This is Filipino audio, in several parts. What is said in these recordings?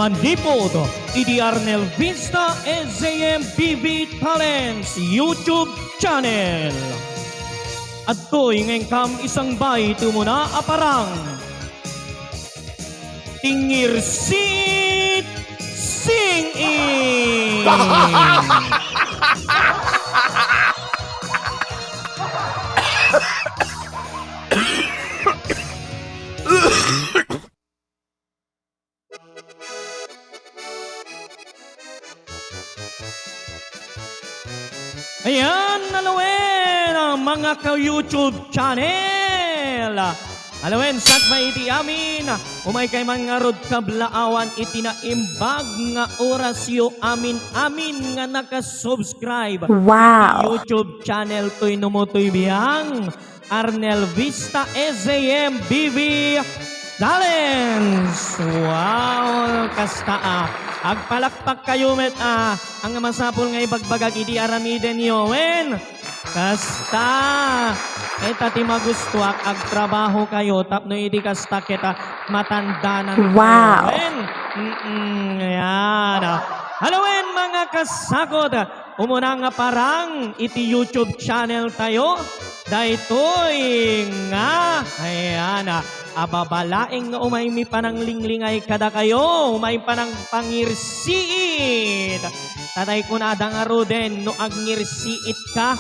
manipod idi Arnel Vista SAMBV Talents YouTube channel. At to'y ngengkam isang bay tumuna aparang Tingirsit Sing-in. Ayan, alawin ang mga ka-YouTube channel. Alawin, sakbay iti amin. Umay kay mga rod kablaawan iti naimbag nga orasyo amin nga nakasubscribe. Wow! YouTube channel to'y numutoy biyang Arnel Vista SAMBV Talents. Wow, kasta agpalakpak kayo met ang masapol nga ibagbagag iti aramiden yo wen kasta eta ti magustuak agtrabaho kayo tapno iti kasta kita matandanan wow wen ayan halowen mga kasakot umuna nga parang iti YouTube channel tayo daytoy nga ayan ababalaing nga umay mi pananglinglingay kada kayo, umay panang pangirsiit. Tatay ko na adang aroden, no agngirsiit ka,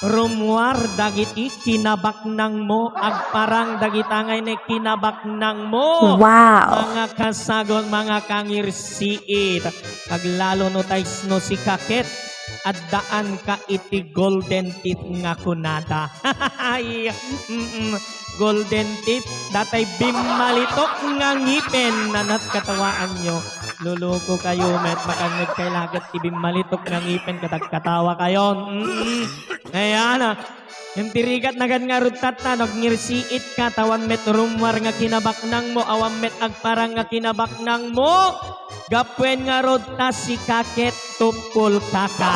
rumwar dagiti kinabaknang mo, agparang dagitangay na kinabaknang mo. Wow! Mga kasagon, mga kangirsiit. Paglalo no tayo no si Kaket, at daan ka iti golden teeth nga kunada. Golden teeth, datay bimalitok nga ngipin na natkatawaan nyo. Luluko kayo, met makangag kay lagat ti bimalitok nga ngipin katagkatawa kayo. Ayan yung tirigat na gan nga rutat na, nagngirsiit ka, tawan met rumwar nga kinabaknang mo, awam met agparang nga kinabaknang mo. Gapwen nga rodta si Kaket tupul kaka.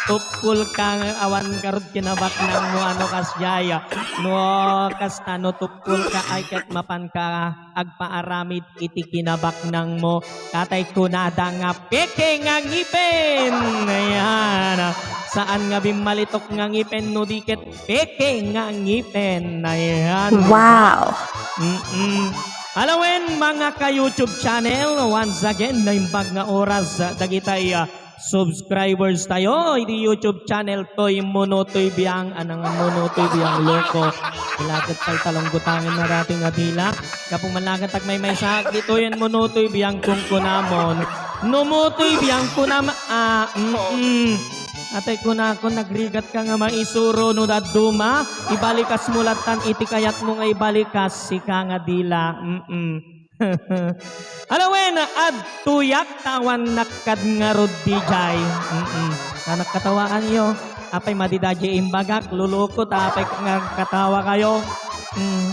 Tupul ka awan karod kinabaknang mo ano kasyaya. No kastano tupul ka ay ket mapan ka agpaaramid iti kinabaknang mo. Katay kunada nga peke nga ngipin. Ayan. Saan nga bimalitok nga ngipin no diket peke nga ngipin. Ayan. Wow! Alawin mga ka-YouTube channel, once again, naimbag nga oras dagitay subscribers tayo. Iti YouTube channel to'y Monotoy Biyang, anang Monotoy Biyang Loko. Ilagat pa'y talonggutangin na rating adila. Kapag malagat at may sak, dito yan Monotoy Biyang kung kunamon. Numutoy Biyang kunam, Atay ko na ako, nagrigat ka nga maisuro no daduma, ibalikas mulatan iti kayat mo nga ibalikas si ka nga dila. Alawin, ad tuyak tawan nakad nga rod dijay. Nakatawaan nyo, apay madidadya imbagak, lulukot, apay nga katawa kayo.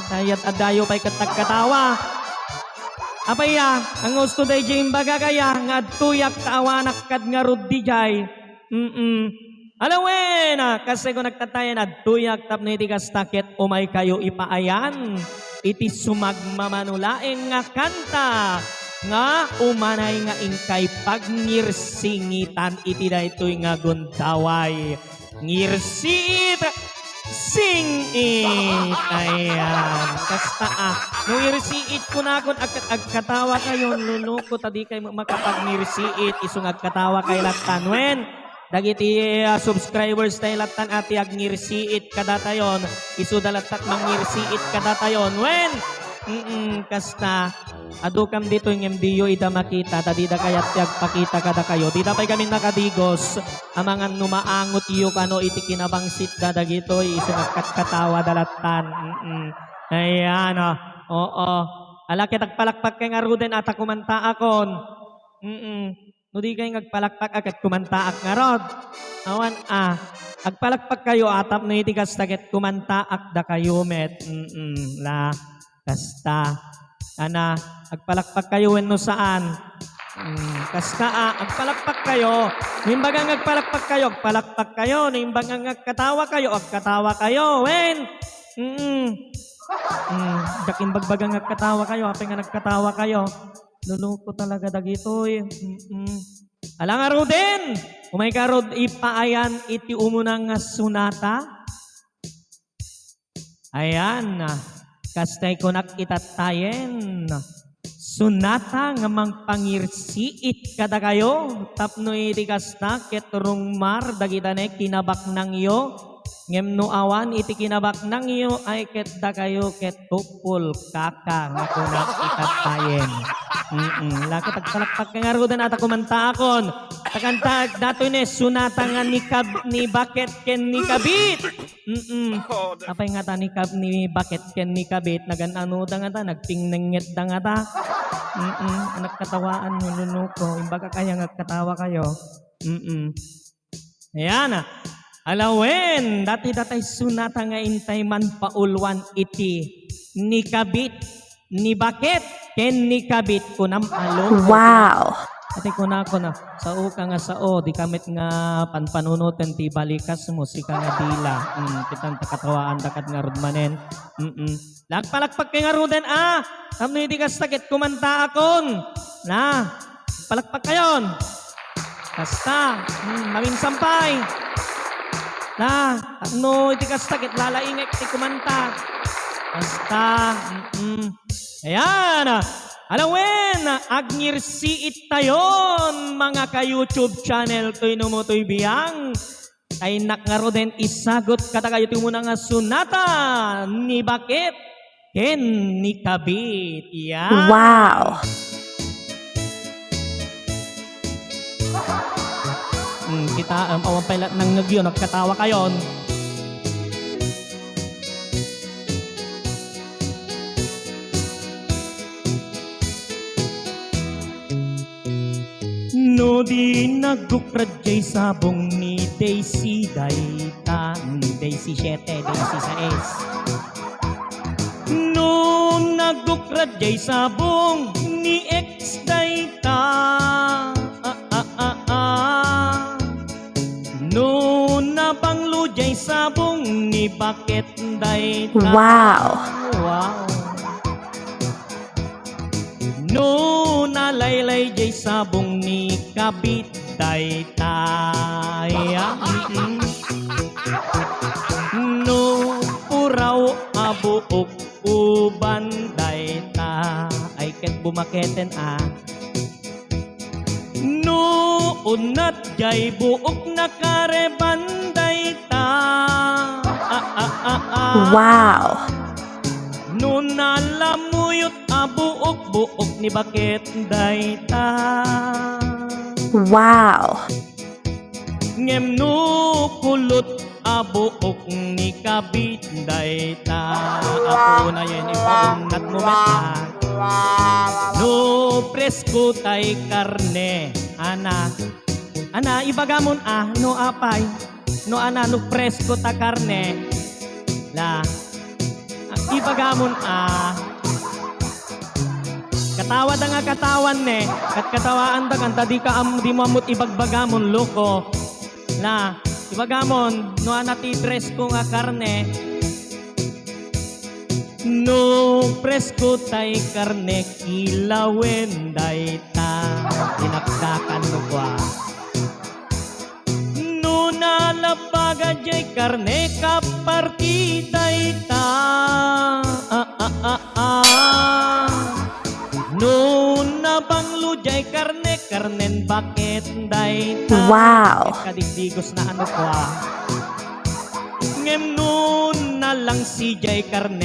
Kayat adayo pa'y katagkatawa. Apay ang gusto day imbaga kaya, nga tuyak tawan nakad nga rod dijay. Alawin kasi kung nagtatayan at tuyak tap na iti kastakit umay kayo ipaayan iti sumagmamanulaeng nga kanta nga umanay nga ingkay pagngirsingitan iti daytoy nga gundaway ngirsit sing-it. Ayan kasta nung irsiit ko na akong agkatawa kayo luluko tadi kayo makapagnirsiit isung agkatawa kay latanwen dagiti subscribers tayo latan ati agngirsiit kadatayon isu dalatak mangnirsiit kadatayon wen kasta adukam dito yung MDO ida makita tadi da kayat agpakita kada kayo di da pay kami nakadigos amangan numaangot iyo kano iti kinabangsit da dagito isu nagkatawa dalatan ayan oo alakit agpalakpak kay nga ruden at kumanta akon no di kayo agpalakpak akat kumantaak nga rod. Awan agpalakpak kayo atap no iti kastaget kumantaak da kayo met. La kasta. Ana agpalakpak kayo no saan. Kasta agpalakpak kayo. Nimbagang agpalakpak kayo, agpalakpak kayo. Nimbagang agkatawa kayo, agkatawa kayo. Wen. Dakin bagbagang nagkatawa kayo, apay nga nagkatawa kayo. Luluko talaga dagitoy. Alang nga Ruden, umay ka Rod, ipaayan iti umunang nga sunata. Ayan, kastay ko nakitatayen. Sunata nga mangpangirsiit kada kayo. Tapno iti kasta ket rungmar dagitane kinabak nang iyo. Ngem no awan iti kinabak nang iyo ay ket da kayo ket tukul kaka nga kunak itatayen. Laki tagsalakpak nga Ruden at kumanta akon. Takantag datoy ne sunata nga ni Baket ken ni Kabit. Apay nga ta ni Baket ken ni Kabit naganano da nga ta nagtingnenget da nga ta. Anak katawaan mo lunuko imbaga kaya nagkatawa kayo. Ayan alawen dati-datay sunata nga intay man paulwan iti ni Kabit ni Baket ken ni Kabit kunam alo. Wow. Ati kuna sao ka nga sao di kamit nga panpanunutan ti balikas musika nga dila. Kitang takatawaan dakat nga rudmanen. Lagpalakpak kay nga Ruden Tamno iti kastakit kumanta akon. Na, palakpak kayon. Kasta, maminsampay. Na, tamno iti kastakit lalaingek ti kumanta. Kasta, ayan. Alawen, agngirsiit tayon mga ka-YouTube channel to'y numutoy biyang. Ay nakngaro din isagot kata kayo ti muna nga sunata ni Baket ken ni Kabit. Yan. Wow. Kita awan pala nang nagyo nagkatawa kayon. No di nagkukradyay sabong ni Daisy Dayta, Daisy 7, Daisy 6. No nagkukradyay sabong ni Ex Dayta, no nabanglujay sabong ni Baket Dayta. Wow. Wow. No nalaylay jay sabong ni Kabit Daytaya. No puraw abuok uban dayta ay ket bumaketen No unat jay buok nakareban dayta. Wow. No nalamuyot buok ni Baket Dayta. Wow. Ngem no kulot buok ni Kabit Dayta. Ako na yan ipaunat mo No presko tay karne. Ana ibagamon no apay. No no presko ta karne. La ibagamon katawa da nga katawan kat katawaan da kanta di ka di mo amot ibagbagamon loko na ibagamon no anati presko nga karne no presko tay karne kilawen dayta dinakdakan mo kwa no nalabaga jay karne kapartida ita no nabanglujay karnen Baket Dayta. Wow. Kadigdigos na kwa ngem no nalang si jay karnen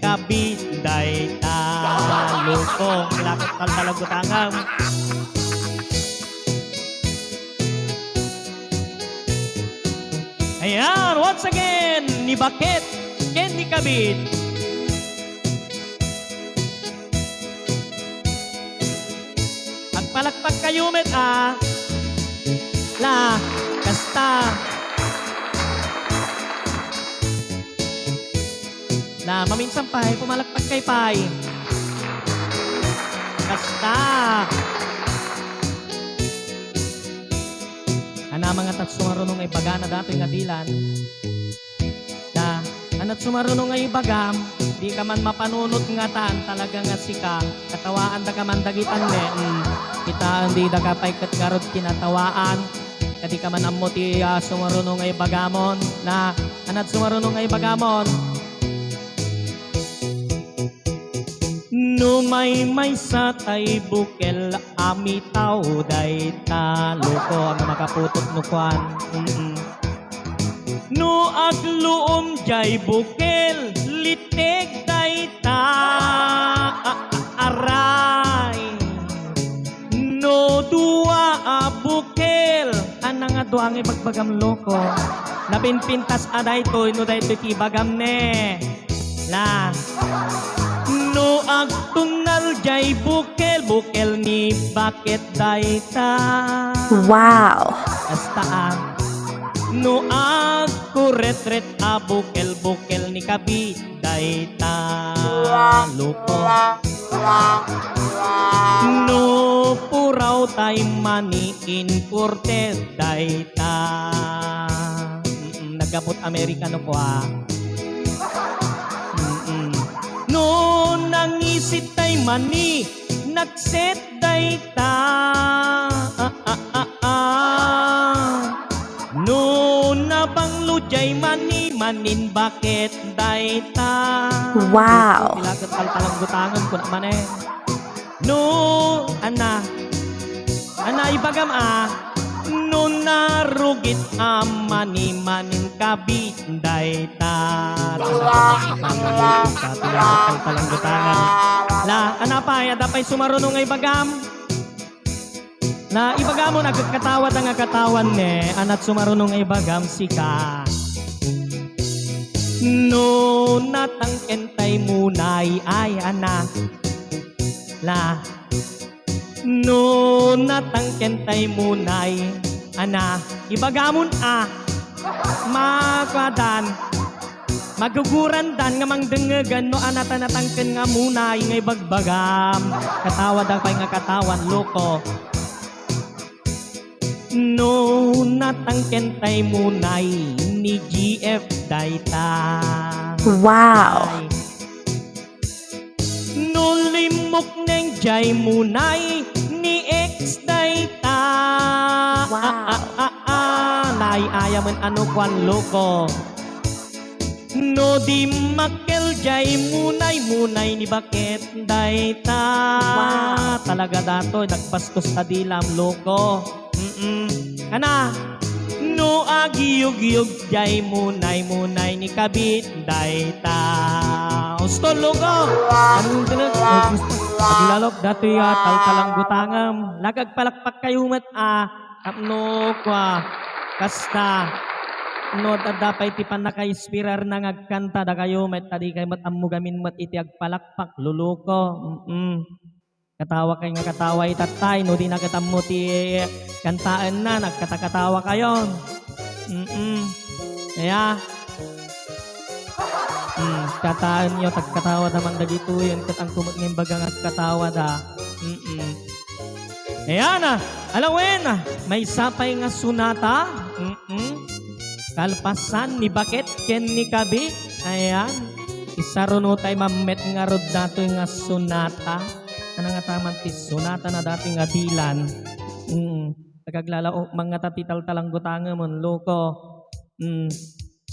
Kabit Dayta. Lukong lakot talagutangam. Ayan, once again, ni Baket ken ni Kabit. Palakpak kayo met la kasta la maminsan pay pumalakpak kay pay kasta ana mga tat sumarunong ay bagana datoy nga dilan da anat sumarunong ay bagam di ka man mapanunot nga taan talaga nga sika katawaan da ka man dagitan ne kita hindi da kapay kat garod kinatawaan kadi ka man ammo ti sumarunong ngay bagamon na anat sumarunong ngay bagamon no may sa tay bukel amitaw day taloko ang makaputot no kwan no agluom jay bukel litek day ta aray no dua bukel anang nga duang ibagbagam loko napinpintas aday to no day to bagam ne la no agtungal jay bukel ni bakit day ta Wow. hasta no agkuret-ret bukel ni kabi day ta luko no puraw tay maniin kurtes day ta nagabot Amerikano ko no nangisit tay mani nagset day ta no nabanglo jay mani manin bakit day ta Wow. ilagat palpalang gutangan ko naman no ana ibagam no narugit mani manin kabi day ta palpalang gutangan la ana pa ya dapay sumarunong ngay bagam na ibagam mo nagkatawad ang katawan ne anat sumarunong ngay bagam sika no natangkentay munay ay ana la no natangkentay munay ana ibagamon makadan maguguran dan nga mangdengegan no anata natangken nga munay ngay bagbagam katawad ang pay nga katawan loko no natangkentay munay ni GF dayta Wow. no limok neng jay munay ni X dayta Wow. naiayaman ano kwan loko no di makel jay munay ni bakit dayta talaga dato nagpaskos ta dilam loko kana no agiyog jay munay ni kabit dayta usto loko anong tinag paglalok dati taltalang gutangam nagagpalakpak kayo met apno kwa kasta no dadapay ti panakaispirar na ngagkanta da kayo met tadi kay matamu gamin met iti agpalakpak luluko katawa kay nga katawa itatay no di nagatamu ti kantaan na nagkatakatawa kayo kaya kataan nyo tagkatawa naman dagito yun katang kumot ng bagang at katawa da ayan alawin may sapay nga sunata kalpasan ni bakit ken ni kabi ayan isaruno tay mamet nga rod dato nga sunata ano nga taman ti sunata na dati nga dilan nagaglalao mga tatital-talang gutanga mon loko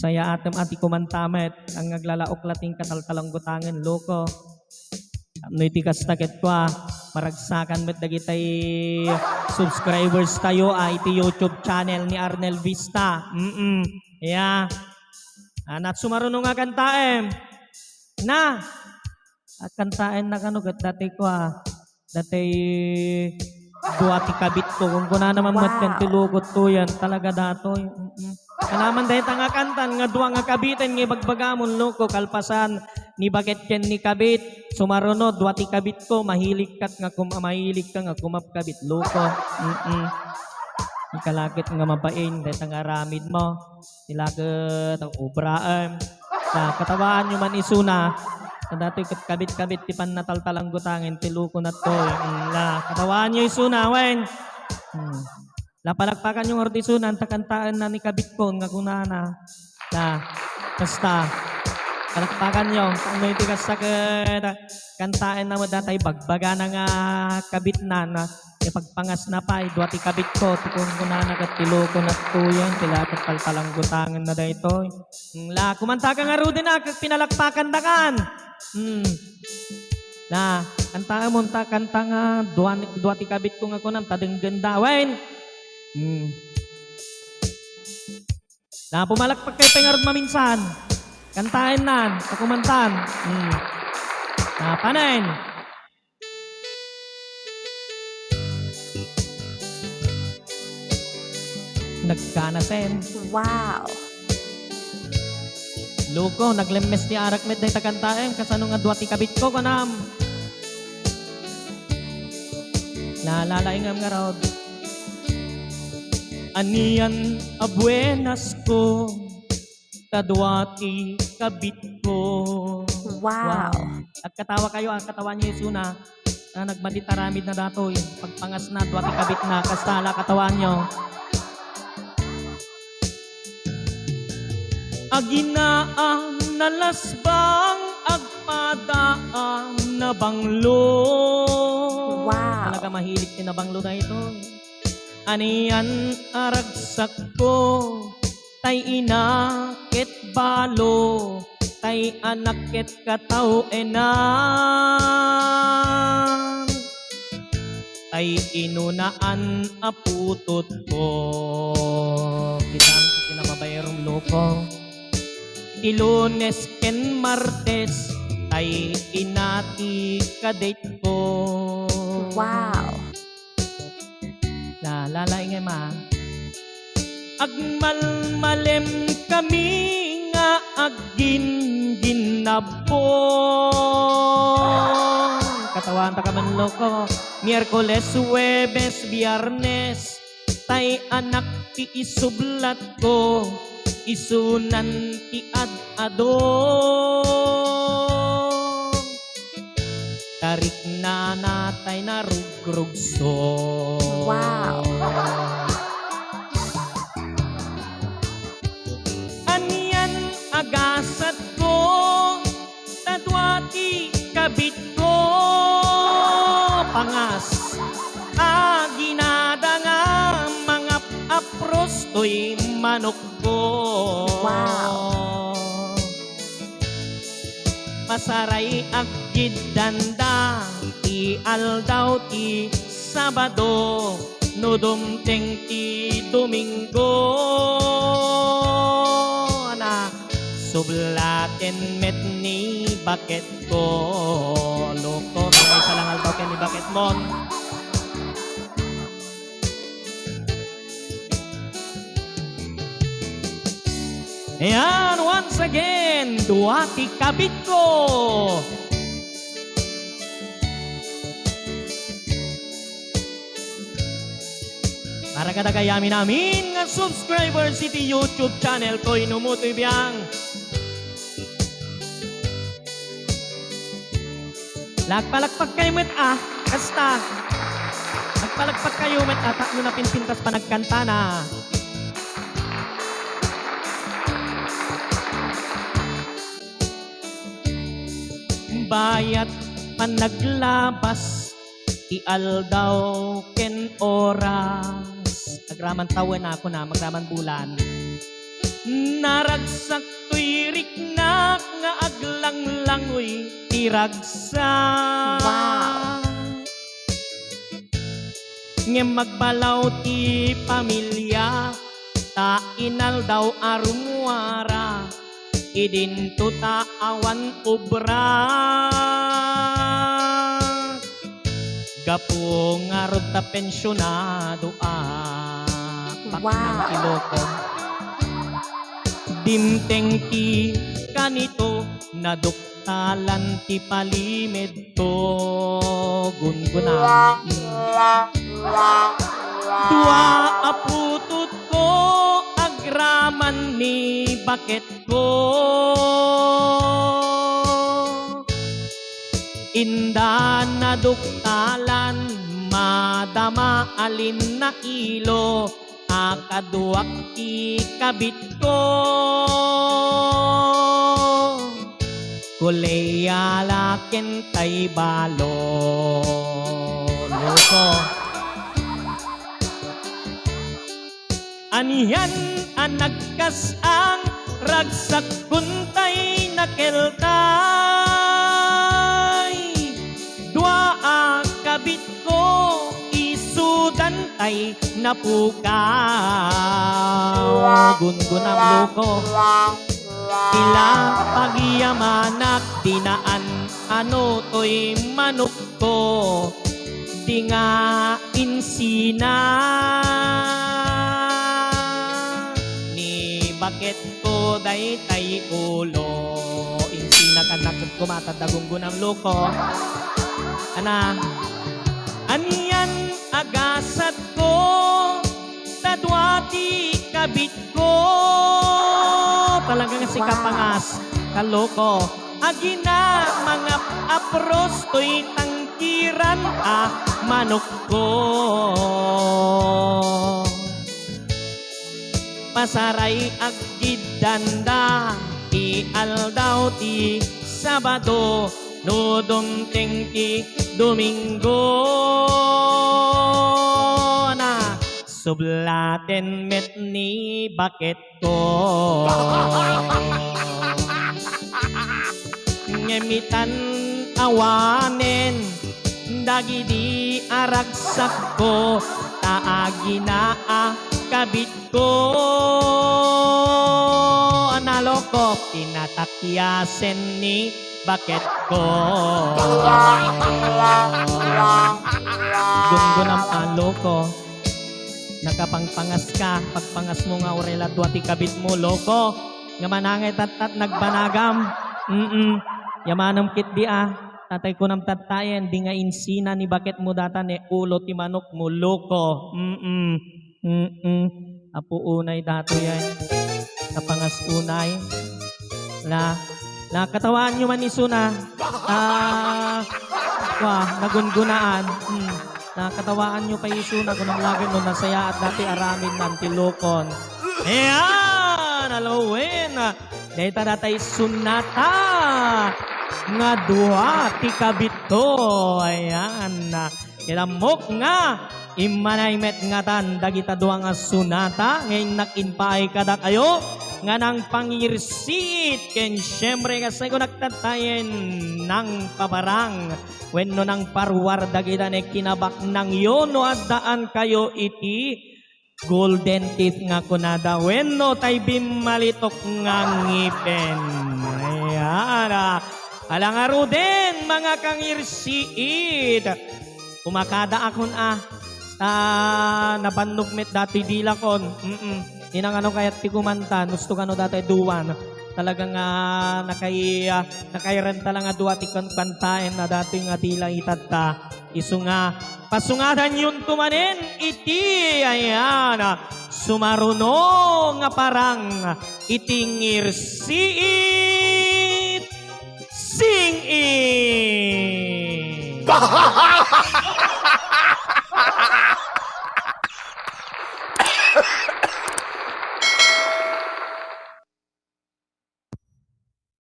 saya atem ati kumantamet ang naglalaok lating katal-talang gutangan loko no iti kastaket ko maragsakan met dagitay subscribers tayo iti YouTube channel ni Arnel Vista yeah anat sumarunong nga kantaem na at kantaen na kanugat dati ko dati duwati kabit ko kung kuna naman matkantilugot to yan talaga dato kanaman dahil nga kantan nga duwa nga kabitan nga bagbagamon loko kalpasan ni bakit ken ni kabit sumaruno duwati kabit ko mahilig ka nga kumapkabit loko ikalakit nga mabain dahil nga ramid mo nilagat ang ubraan sa katawaan nyo man isuna na dati kabit-kabit ti pan nataltalang gutangin ti luko na to katawaan nyo isuna wen lapalakpakan yung ordisunan takantaan na ni kabit ko nga kunana basta Palakpakan nyo. Kung may tigas sa kantaan na mo datay bagbaga na nga kabit na ipagpangas na pa, duwati kabit ko, tikong ko na nagatilo ko na tuyan, tila at palpalang gutangan na dahito. La, kumanta ka nga rudin na, pinalakpakan na kan. Na, kanta mo, kanta nga, duwati kabit ko nga ko ng tadeng ganda. Wain! Na, pumalakpak kayo pengarod maminsan. Kantain nan, pakumantan. Na, panen. Nagkanasen. Wow. Luko, naglemes ni Arak med day takantaem kasano nga duwati kabit ko kanam. Nalalaingam nga raw. Anian abuenas ko kaduati kabit ko. Wow. At katawa kayo, ang katawan niyo Isuna na nagmaditaramid na datoy. Pagpangas na duwati kabit na kastala katawan niyo. Aginaan na lasbang agpadaan na banglo. Wow. Talaga mahilig din na banglo na ito. Aniyan aragsak ko, tay inakit balo, tay anakit kataw enan. Tay inunaan aputot ko. Kitang kinababayarong loko. Di Lunes ken Martes ay inati kadate ko. Wow. Lalaing ma. Agmalmalem kami nga agin ginabo. Katawan ta kaman loko. Miyerkules, Huwebes, Biyernes tay anak ti isublat ko. Isunan ti ad-ado. Tarik na natay na rugrugso. Wow. Aniyan agasat ko, tadwati kabit ko. Pangas, aginada nga mga apros to'y manok ko. Wow. Masaray agid danda, ti aldaw ti Sabado, no dumteng ti Domingo. Na sublaten met ni baket ko. Loko, may salang aldaw ken ni baket mon. Ayan, once again, duwati kabit ko. Para kadagayami namin nga subscriber city YouTube channel ko inumutoy biyang. Lagpalagpag kayo met kasta. Lagpalagpag kayo met takno na pinpintas pa nagkanta na. Bayat panaglabas ti aldaw ken oras. Agraman tawen ako na magraman bulan. Naragsak to'y riknak nga aglanglangoy tiragsak. Wow. Nga magbalaw ti pamilya ta inaldaw arumuara. Idinto ta awan obra. Gapo nga rod ta pensyonado Wow. Iloko. Dimteng ti kanito naduktalan ti palimed to gungunan. Dua aputut ko agraman ni baket ko. Inda na duktalan madama alin na ilo akaduak ikabit ko. Kuleya lakin tay balo. Loko. Anihan anagkas ang ragsak kuntay nakeltay. Dua ang kabit ko isudan tay napukaw. Gungunang loko. Ila pagyamanak dinaan ano to'y manok ko. Di nga insina ni bakit ko day tay ulo. Insina ka na kumatadagong gunang loko. Ana, aniyan agasat ko tadwati kabit ko. Talagang si kapangas kaloko. Agina mga apros to'y tangkiran manok ko. Pasaray agidanda ialdaw ti Sabado no dumtingki Domingo na sublaten met ni bakit ko. Ngemitan awanen dagidi aragsak ko taagi na kabit ko. Analoko kinatakyasen ni bakit ko. Gungunang paloko. Nakapangpangas ka, pagpangas mo nga orela duwati kabit mo, loko. Nga manangay tatat nagbanagam. Yamanam kit di tatay ko nam tatayen, di nga insina ni bakit mo data ni ulo ti manok mo, loko. Apo unay dato yan. Kapangas unay. Nakatawaan nyo man isuna. Nagungunaan. Nakatawaan nyo pa isuna kung ang lagay nun nasaya at dati aramin ng tilokon. Ayan! Alawin! Dahita datay sunata nga duha ti kabito. Ayan. Kilamok nga imanay met nga tan dagita duha nga sunata ngayon nakinpaay kada kayo nga nang pangirsit ken syempre kasi ko nagtatayen ng pabarang wenno nang parwar dagita ne kinabak nang yono at daan kayo iti golden teeth nga kunada wenno tay bimalitok nga ngipen. Ayan alangaro din mga kangirsiit umakada akon napandugmet dati dilakon. Inang ano kaya't ti kumanta, gusto ka no dati duwan. Talagang nakairenta lang nga duwa ti kantaen na dati nga tila itata. Isu nga, pasungadan yun tumanin, iti, ayan, sumaruno nga parang itingirsiit, sing-it.